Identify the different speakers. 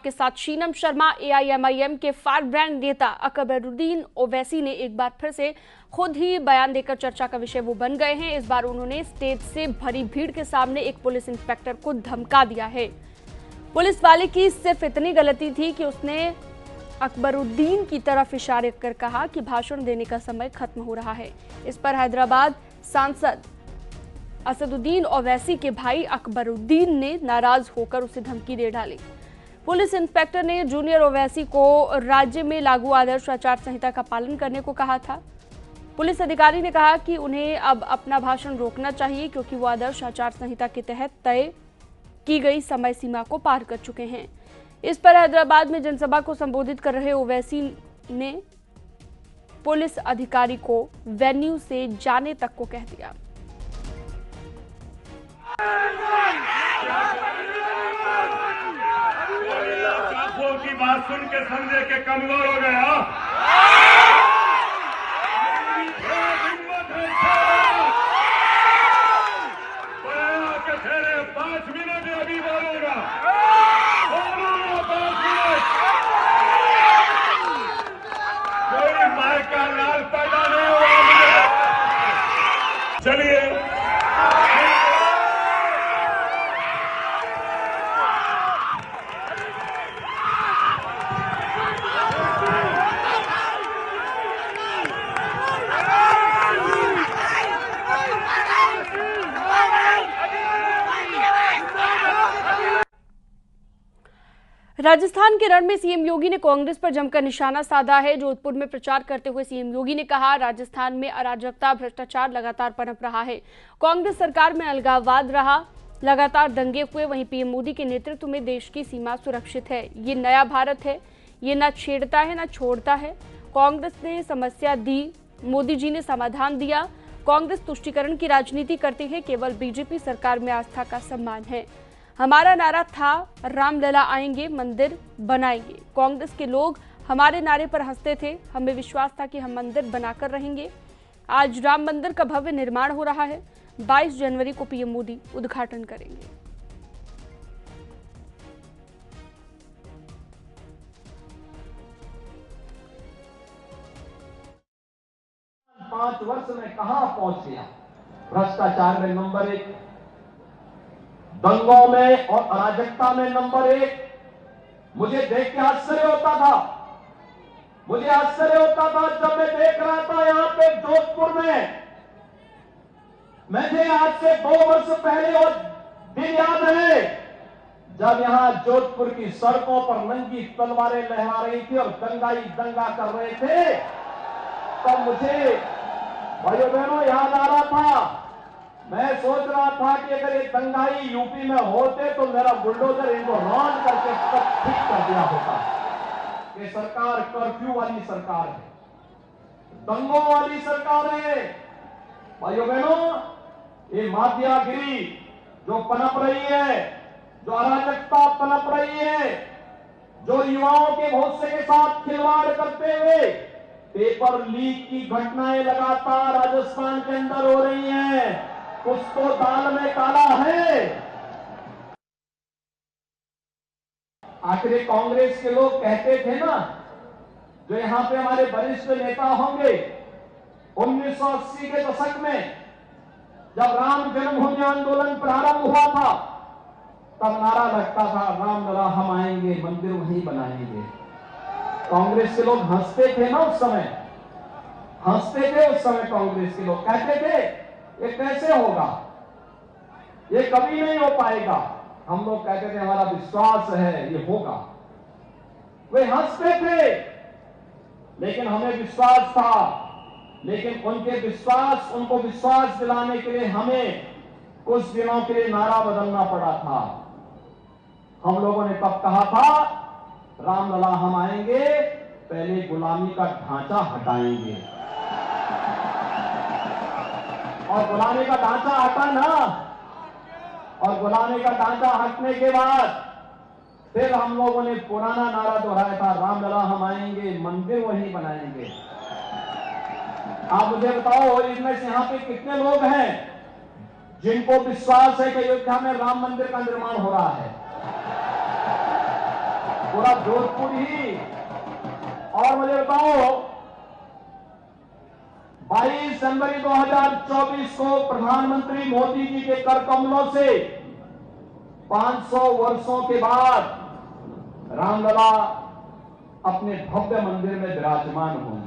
Speaker 1: आपके साथ शीनम शर्मा। एआईएमआईएम के फायर ब्रांड नेता अकबरुद्दीन ओवैसी ने एक बार फिर से खुद ही बयान देकर चर्चा का विषय वो बन गए हैं। इस बार उन्होंने स्टेज से भरी भीड़ के सामने एक पुलिस इंस्पेक्टर को धमका दिया है। पुलिस वाले की सिर्फ इतनी गलती थी कि उसने अकबरुद्दीन की तरफ इशारे कर कहा कि भाषण देने का समय खत्म हो रहा है। इस पर हैदराबाद सांसद असदुद्दीन ओवैसी के भाई अकबरुद्दीन ने नाराज होकर उसे धमकी दे डाली। पुलिस इंस्पेक्टर ने जूनियर ओवैसी को राज्य में लागू आदर्श आचार संहिता का पालन करने को कहा था। पुलिस अधिकारी ने कहा कि उन्हें अब अपना भाषण रोकना चाहिए क्योंकि वो आदर्श आचार संहिता के तहत तय की गई समय सीमा को पार कर चुके हैं। इस पर हैदराबाद में जनसभा को संबोधित कर रहे ओवैसी ने पुलिस अधिकारी को वेन्यू से जाने तक को कह दिया।
Speaker 2: की बात सुन के समझे के कमजोर हो गया। के ठहरे 5 मिनट अभी बोलूंगा 5 मिनट। कोई मार का लाल पैदा नहीं हुआ मुझे। चलिए
Speaker 1: राजस्थान के रण में सीएम योगी ने कांग्रेस पर जमकर निशाना साधा है। जोधपुर में प्रचार करते हुए सीएम योगी ने कहा, राजस्थान में अराजकता भ्रष्टाचार लगातार पनप रहा है। कांग्रेस सरकार में अलगाववाद रहा, लगातार दंगे हुए। वहीं पीएम मोदी के नेतृत्व में देश की सीमा सुरक्षित है। ये नया भारत है, ये न छेड़ता है न छोड़ता है। कांग्रेस ने समस्या दी, मोदी जी ने समाधान दिया। कांग्रेस तुष्टीकरण की राजनीति करती है, केवल बीजेपी सरकार में आस्था का सम्मान है। हमारा नारा था रामलला आएंगे मंदिर बनाएंगे। कांग्रेस के लोग हमारे नारे पर हंसते थे, हमें विश्वास था कि हम मंदिर बनाकर रहेंगे। आज राम मंदिर का भव्य निर्माण हो रहा है। 22 जनवरी को पीएम मोदी उद्घाटन करेंगे।
Speaker 3: 5 वर्ष में कहां पहुंच गया। भ्रष्टाचार में नंबर 1, दंगों में और अराजकता में नंबर 1। मुझे देख के आश्चर्य होता था, मुझे आश्चर्य होता था जब मैं देख रहा था यहां पे जोधपुर में। मुझे आज से 2 वर्ष पहले और दिन याद है जब यहां जोधपुर की सड़कों पर नंगी तलवारें लहरा रही थी और दंगाई दंगा कर रहे थे। तब मुझे भाइयों बहनों याद आ रहा था, मैं सोच रहा था कि अगर ये दंगाई यूपी में होते तो मेरा बुलडोजर इनको रौंद करके सब ठीक कर दिया होता। ये सरकार कर्फ्यू वाली सरकार है, दंगों वाली सरकार है। भाइयों बहनों, ये माफियागिरी जो पनप रही है, जो अराजकता पनप रही है, जो युवाओं के भविष्य के साथ खिलवाड़ करते हुए पेपर लीक की घटनाएं लगातार राजस्थान के अंदर हो रही हैं। कुछ तो दाल में काला है। आखिर कांग्रेस के लोग कहते थे ना, जो यहां पे हमारे वरिष्ठ नेता होंगे, 1980 के दशक में जब राम जन्मभूमि आंदोलन प्रारंभ हुआ था तब नारा लगता था रामलला हम आएंगे मंदिर वहीं बनाएंगे। कांग्रेस के लोग हंसते थे ना उस समय, हंसते थे उस समय। कांग्रेस के लोग कहते थे ये कैसे होगा, ये कभी नहीं हो पाएगा। हम लोग कहते थे हमारा विश्वास है ये होगा। वे हंसते थे लेकिन हमें विश्वास था। लेकिन उनको विश्वास दिलाने के लिए हमें कुछ दिनों के लिए नारा बदलना पड़ा था। हम लोगों ने तब कहा था रामलला हम आएंगे, पहले गुलामी का ढांचा हटाएंगे। और गुलामी का ढांचा हटा ना, और गुलामी का ढांचा हटने के बाद फिर हम लोगों ने पुराना नारा दोहराया था रामलला हम आएंगे मंदिर वहीं बनाएंगे। आप मुझे बताओ इनमें से यहां पे कितने लोग हैं जिनको विश्वास है कि अयोध्या में राम मंदिर का निर्माण हो रहा है? पूरा जोधपुर ही। और मुझे बताओ, 22 जनवरी 2024 को प्रधानमंत्री मोदी जी के कर कमलों से 500 वर्षों के बाद रामलला अपने भव्य मंदिर में विराजमान होंगे।